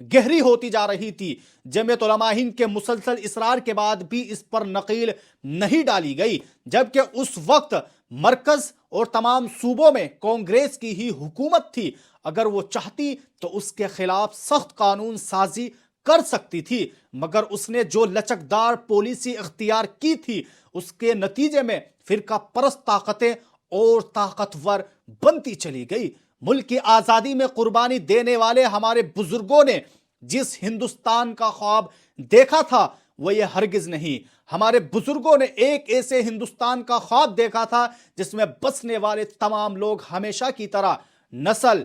گہری ہوتی جا رہی تھی۔ جمعیت علماء ہند کے مسلسل اصرار کے بعد بھی اس پر نکیل نہیں ڈالی گئی، جبکہ اس وقت مرکز اور تمام صوبوں میں کانگریس کی ہی حکومت تھی۔ اگر وہ چاہتی تو اس کے خلاف سخت قانون سازی کر سکتی تھی، مگر اس نے جو لچکدار پالیسی اختیار کی تھی اس کے نتیجے میں فرقہ پرست طاقتیں اور طاقتور بنتی چلی گئی۔ ملک کی آزادی میں قربانی دینے والے ہمارے بزرگوں نے جس ہندوستان کا خواب دیکھا تھا وہ یہ ہرگز نہیں۔ ہمارے بزرگوں نے ایک ایسے ہندوستان کا خواب دیکھا تھا جس میں بسنے والے تمام لوگ ہمیشہ کی طرح نسل،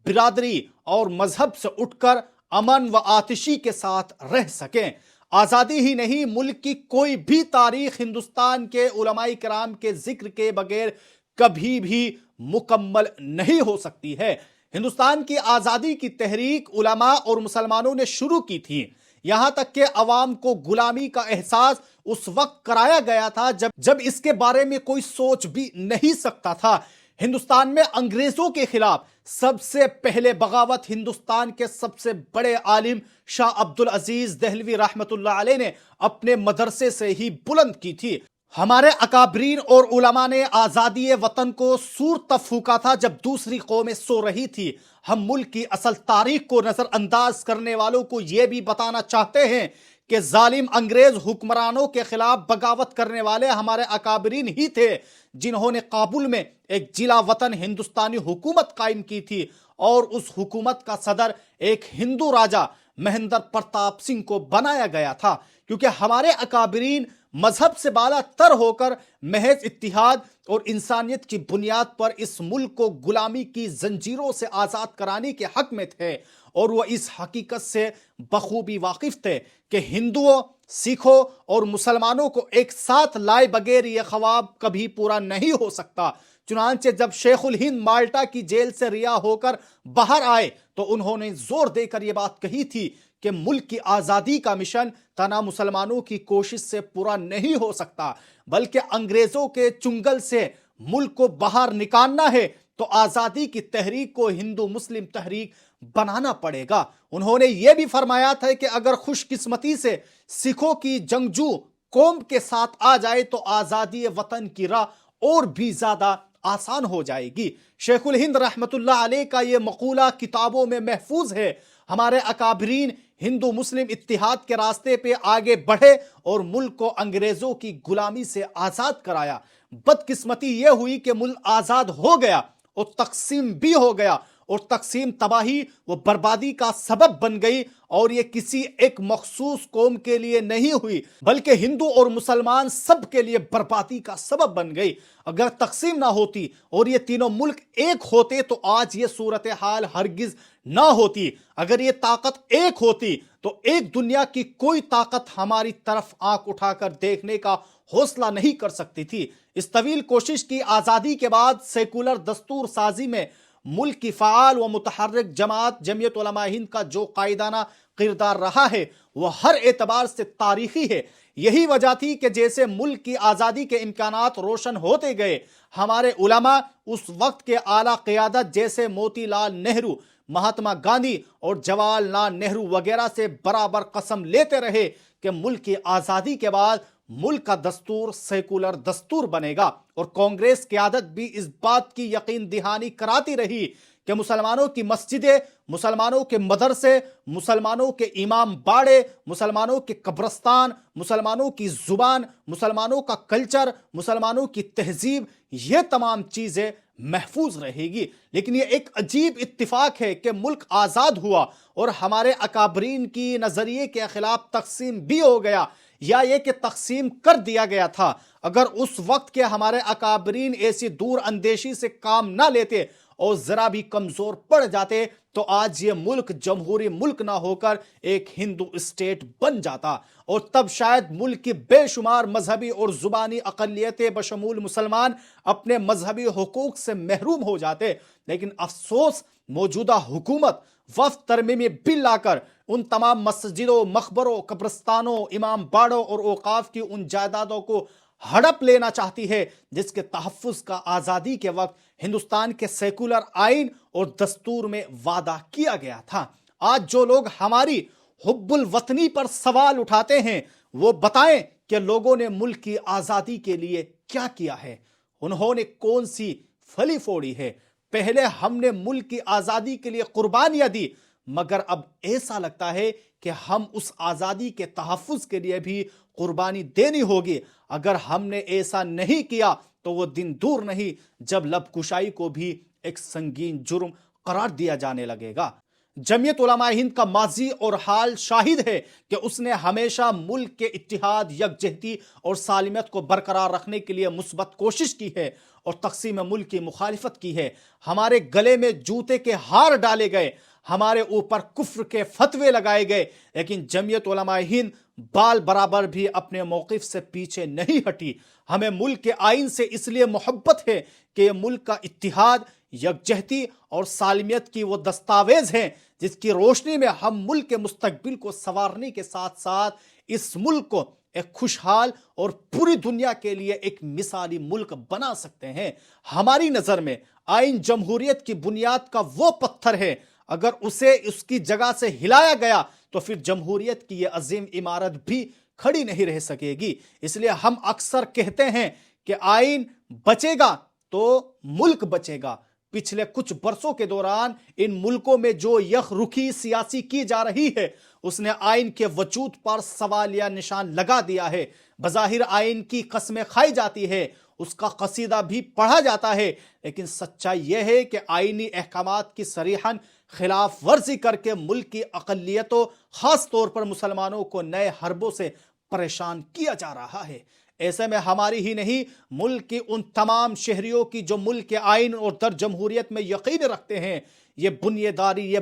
برادری اور مذہب سے اٹھ کر امن و آتشی کے ساتھ رہ سکیں۔ آزادی ہی نہیں، ملک کی کوئی بھی تاریخ ہندوستان کے علماء کرام کے ذکر کے بغیر کبھی بھی مکمل نہیں ہو سکتی ہے۔ ہندوستان کی آزادی کی تحریک علماء اور مسلمانوں نے شروع کی تھی، یہاں تک کہ عوام کو غلامی کا احساس اس وقت کرایا گیا تھا جب اس کے بارے میں کوئی سوچ بھی نہیں سکتا تھا۔ ہندوستان میں انگریزوں کے خلاف سب سے پہلے بغاوت ہندوستان کے سب سے بڑے عالم شاہ عبد العزیز دہلوی رحمت اللہ علیہ نے اپنے مدرسے سے ہی بلند کی تھی۔ ہمارے اکابرین اور علماء نے آزادی وطن کو سور تب پھونکا تھا جب دوسری قومیں سو رہی تھی۔ ہم ملک کی اصل تاریخ کو نظر انداز کرنے والوں کو یہ بھی بتانا چاہتے ہیں کہ ظالم انگریز حکمرانوں کے خلاف بغاوت کرنے والے ہمارے اکابرین ہی تھے جنہوں نے کابل میں ایک جلا وطن ہندوستانی حکومت قائم کی تھی، اور اس حکومت کا صدر ایک ہندو راجہ مہندر پرتاپ سنگھ کو بنایا گیا تھا، کیونکہ ہمارے اکابرین مذہب سے بالا تر ہو کر محض اتحاد اور انسانیت کی بنیاد پر اس ملک کو غلامی کی زنجیروں سے آزاد کرانے کے حق میں تھے، اور وہ اس حقیقت سے بخوبی واقف تھے کہ ہندوؤں، سکھوں اور مسلمانوں کو ایک ساتھ لائے بغیر یہ خواب کبھی پورا نہیں ہو سکتا۔ چنانچہ جب شیخ الہند مالٹا کی جیل سے رہا ہو کر باہر آئے تو انہوں نے زور دے کر یہ بات کہی تھی کہ ملک کی آزادی کا مشن تنہا مسلمانوں کی کوشش سے پورا نہیں ہو سکتا، بلکہ انگریزوں کے چنگل سے ملک کو باہر نکالنا ہے تو آزادی کی تحریک کو ہندو مسلم تحریک بنانا پڑے گا۔ انہوں نے یہ بھی فرمایا تھا کہ اگر خوش قسمتی سے سکھوں کی جنگجو قوم کے ساتھ آ جائے تو آزادی وطن کی راہ اور بھی زیادہ آسان ہو جائے گی۔ شیخ الہند رحمت اللہ علیہ کا یہ مقولہ کتابوں میں محفوظ ہے۔ ہمارے اکابرین ہندو مسلم اتحاد کے راستے پہ آگے بڑھے اور ملک کو انگریزوں کی غلامی سے آزاد کرایا۔ بدقسمتی یہ ہوئی کہ ملک آزاد ہو گیا اور تقسیم بھی ہو گیا، اور تقسیم تباہی و بربادی کا سبب بن گئی، اور یہ کسی ایک مخصوص قوم کے لیے نہیں ہوئی بلکہ ہندو اور مسلمان سب کے لیے بربادی کا سبب بن گئی۔ اگر تقسیم نہ ہوتی اور یہ تینوں ملک ایک ہوتے تو آج یہ صورتحال ہرگز نہ ہوتی۔ اگر یہ طاقت ایک ہوتی تو ایک دنیا کی کوئی طاقت ہماری طرف آنکھ اٹھا کر دیکھنے کا حوصلہ نہیں کر سکتی تھی۔ اس طویل کوشش کی آزادی کے بعد سیکولر دستور سازی میں ملک کی فعال و متحرک جماعت جمعیت علماء ہند کا جو قائدانہ کردار رہا ہے وہ ہر اعتبار سے تاریخی ہے۔ یہی وجہ تھی کہ جیسے ملک کی آزادی کے امکانات روشن ہوتے گئے، ہمارے علماء اس وقت کے اعلیٰ قیادت جیسے موتی لال نہرو، مہاتما گاندھی اور جواہر لال نہرو وغیرہ سے برابر قسم لیتے رہے کہ ملک کی آزادی کے بعد ملک کا دستور سیکولر دستور بنے گا، اور کانگریس قیادت بھی اس بات کی یقین دہانی کراتی رہی کہ مسلمانوں کی مسجدیں، مسلمانوں کے مدرسے، مسلمانوں کے امام باڑے، مسلمانوں کے قبرستان، مسلمانوں کی زبان، مسلمانوں کا کلچر، مسلمانوں کی تہذیب، یہ تمام چیزیں محفوظ رہے گی۔ لیکن یہ ایک عجیب اتفاق ہے کہ ملک آزاد ہوا اور ہمارے اکابرین کی نظریے کے خلاف تقسیم بھی ہو گیا، یا یہ کہ تقسیم کر دیا گیا تھا۔ اگر اس وقت کے ہمارے اکابرین ایسی دور اندیشی سے کام نہ لیتے اور ذرا بھی کمزور پڑ جاتے تو آج یہ ملک جمہوری ملک نہ ہو کر ایک ہندو اسٹیٹ بن جاتا، اور تب شاید ملک کی بے شمار مذہبی اور زبانی اقلیتیں بشمول مسلمان اپنے مذہبی حقوق سے محروم ہو جاتے۔ لیکن افسوس، موجودہ حکومت وفد ترمیمی بل لا کر ان تمام مسجدوں، مقبروں، قبرستانوں، امام باڑوں اور اوقاف کی ان جائیدادوں کو ہڑپ لینا چاہتی ہے جس کے تحفظ کا آزادی کے وقت ہندوستان کے سیکولر آئین اور دستور میں وعدہ کیا گیا تھا۔ آج جو لوگ ہماری حب الوطنی پر سوال اٹھاتے ہیں وہ بتائیں کہ لوگوں نے ملک کی آزادی کے لیے کیا کیا ہے، انہوں نے کون سی پھلی پھوڑی ہے۔ پہلے ہم نے ملک کی آزادی کے لیے قربانیاں دی، مگر اب ایسا لگتا ہے کہ ہم اس آزادی کے تحفظ کے لیے بھی قربانی دینی ہوگی۔ اگر ہم نے ایسا نہیں کیا تو وہ دن دور نہیں جب لب کشائی کو بھی ایک سنگین جرم قرار دیا جانے لگے گا۔ جمعیت علماء ہند کا ماضی اور حال شاہد ہے کہ اس نے ہمیشہ ملک کے اتحاد، یکجہتی اور سالمیت کو برقرار رکھنے کے لیے مثبت کوشش کی ہے اور تقسیم ملک کی مخالفت کی ہے۔ ہمارے گلے میں جوتے کے ہار ڈالے گئے، ہمارے اوپر کفر کے فتوے لگائے گئے، لیکن جمعیت علماء ہند بال برابر بھی اپنے موقف سے پیچھے نہیں ہٹی۔ ہمیں ملک کے آئین سے اس لیے محبت ہے کہ یہ ملک کا اتحاد، یکجہتی اور سالمیت کی وہ دستاویز ہیں جس کی روشنی میں ہم ملک کے مستقبل کو سنوارنے کے ساتھ ساتھ اس ملک کو ایک خوشحال اور پوری دنیا کے لیے ایک مثالی ملک بنا سکتے ہیں۔ ہماری نظر میں آئین جمہوریت کی بنیاد کا وہ پتھر ہے، اگر اسے اس کی جگہ سے ہلایا گیا تو پھر جمہوریت کی یہ عظیم عمارت بھی کھڑی نہیں رہ سکے گی۔ اس لیے ہم اکثر کہتے ہیں کہ آئین بچے گا تو ملک بچے گا۔ پچھلے کچھ برسوں کے دوران ان ملکوں میں جو یک رخی سیاسی کی جا رہی ہے اس نے آئین کے وجود پر سوالیہ نشان لگا دیا ہے۔ بظاہر آئین کی قسمیں کھائی جاتی ہے، اس کا قصیدہ بھی پڑھا جاتا ہے، لیکن سچائی یہ ہے کہ آئینی احکامات کی صریحاً خلاف ورزی کر کے ملک کی اقلیتوں، خاص طور پر مسلمانوں کو نئے حربوں سے پریشان کیا جا رہا ہے۔ ایسے میں ہماری ہی نہیں، ملک کی ان تمام شہریوں کی جو ملک کے آئین اور در جمہوریت میں یقین رکھتے ہیں، یہ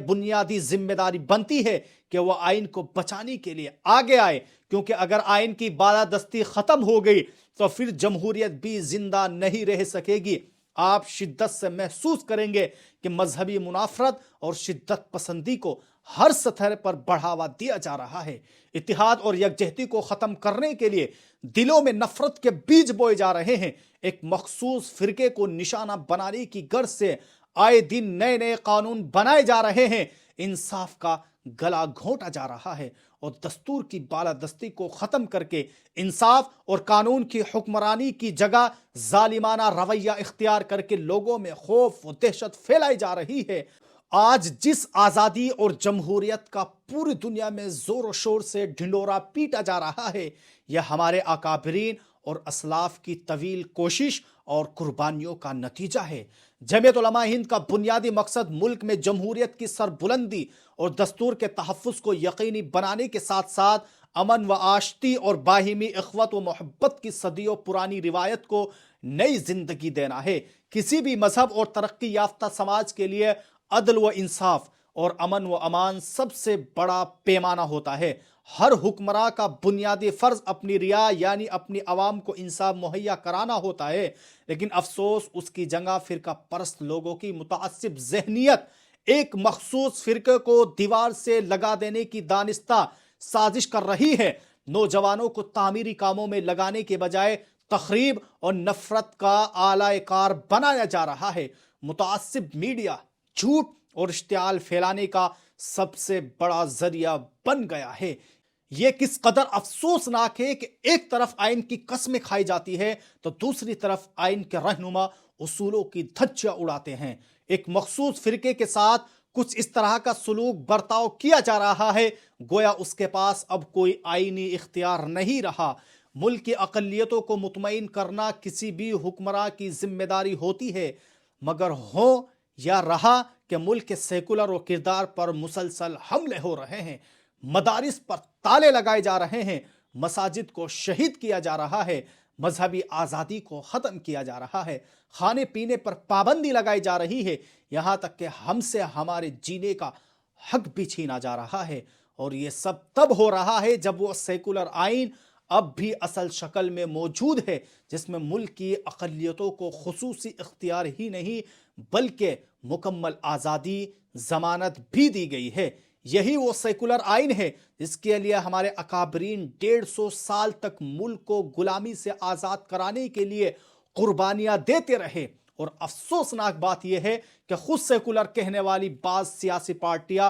بنیادی ذمہ داری بنتی ہے کہ وہ آئین کو بچانے کے لیے آگے آئے، کیونکہ اگر آئین کی بالادستی ختم ہو گئی تو پھر جمہوریت بھی زندہ نہیں رہ سکے گی۔ آپ شدت سے محسوس کریں گے کہ مذہبی منافرت اور شدت پسندی کو ہر سطح پر بڑھاوا دیا جا رہا ہے۔ اتحاد اور یکجہتی کو ختم کرنے کے لیے دلوں میں نفرت کے بیج بوئے جا رہے ہیں۔ ایک مخصوص فرقے کو نشانہ بنانے کی غرض سے آئے دن نئے قانون بنائے جا رہے ہیں۔ انصاف کا گلا گھونٹا جا رہا ہے اور دستور کی بالادستی کو ختم کر کے انصاف اور قانون کی حکمرانی کی جگہ ظالمانہ رویہ اختیار کر کے لوگوں میں خوف و دہشت پھیلائی جا رہی ہے۔ آج جس آزادی اور جمہوریت کا پوری دنیا میں زور و شور سے ڈھنڈورا پیٹا جا رہا ہے، یہ ہمارے اکابرین اور اسلاف کی طویل کوشش اور قربانیوں کا نتیجہ ہے۔ جمعیت علماء ہند کا بنیادی مقصد ملک میں جمہوریت کی سربلندی اور دستور کے تحفظ کو یقینی بنانے کے ساتھ ساتھ امن و آشتی اور باہمی اخوت و محبت کی صدیوں پرانی روایت کو نئی زندگی دینا ہے۔ کسی بھی مذہب اور ترقی یافتہ سماج کے لیے عدل و انصاف اور امن و امان سب سے بڑا پیمانہ ہوتا ہے۔ ہر حکمراں کا بنیادی فرض اپنی رعایا یعنی اپنی عوام کو انصاف مہیا کرانا ہوتا ہے، لیکن افسوس اس کی جگہ فرقہ پرست لوگوں کی متعصب ذہنیت ایک مخصوص فرقے کو دیوار سے لگا دینے کی دانستہ سازش کر رہی ہے۔ نوجوانوں کو تعمیری کاموں میں لگانے کے بجائے تخریب اور نفرت کا آلہ کار بنایا جا رہا ہے۔ متعصب میڈیا جھوٹ اور اشتعال پھیلانے کا سب سے بڑا ذریعہ بن گیا ہے۔ یہ کس قدر افسوسناک ہے کہ ایک طرف آئین کی قسمیں کھائی جاتی ہے تو دوسری طرف آئین کے رہنما اصولوں کی دھجیاں اڑاتے ہیں۔ ایک مخصوص فرقے کے ساتھ کچھ اس طرح کا سلوک برتاؤ کیا جا رہا ہے گویا اس کے پاس اب کوئی آئینی اختیار نہیں رہا۔ ملک کی اقلیتوں کو مطمئن کرنا کسی بھی حکمراں کی ذمہ داری ہوتی ہے، مگر ہو یا رہا کہ ملک کے سیکولر و کردار پر مسلسل حملے ہو رہے ہیں، مدارس پر تالے لگائے جا رہے ہیں، مساجد کو شہید کیا جا رہا ہے، مذہبی آزادی کو ختم کیا جا رہا ہے، کھانے پینے پر پابندی لگائی جا رہی ہے، یہاں تک کہ ہم سے ہمارے جینے کا حق بھی چھینا جا رہا ہے۔ اور یہ سب تب ہو رہا ہے جب وہ سیکولر آئین اب بھی اصل شکل میں موجود ہے، جس میں ملک کی اقلیتوں کو خصوصی اختیار ہی نہیں بلکہ مکمل آزادی ضمانت بھی دی گئی ہے۔ یہی وہ سیکولر آئین ہے جس کے لیے ہمارے اکابرین 150 سال تک ملک کو غلامی سے آزاد کرانے کے لیے قربانیاں دیتے رہے۔ اور افسوسناک بات یہ ہے کہ خود سیکولر کہنے والی بعض سیاسی پارٹیاں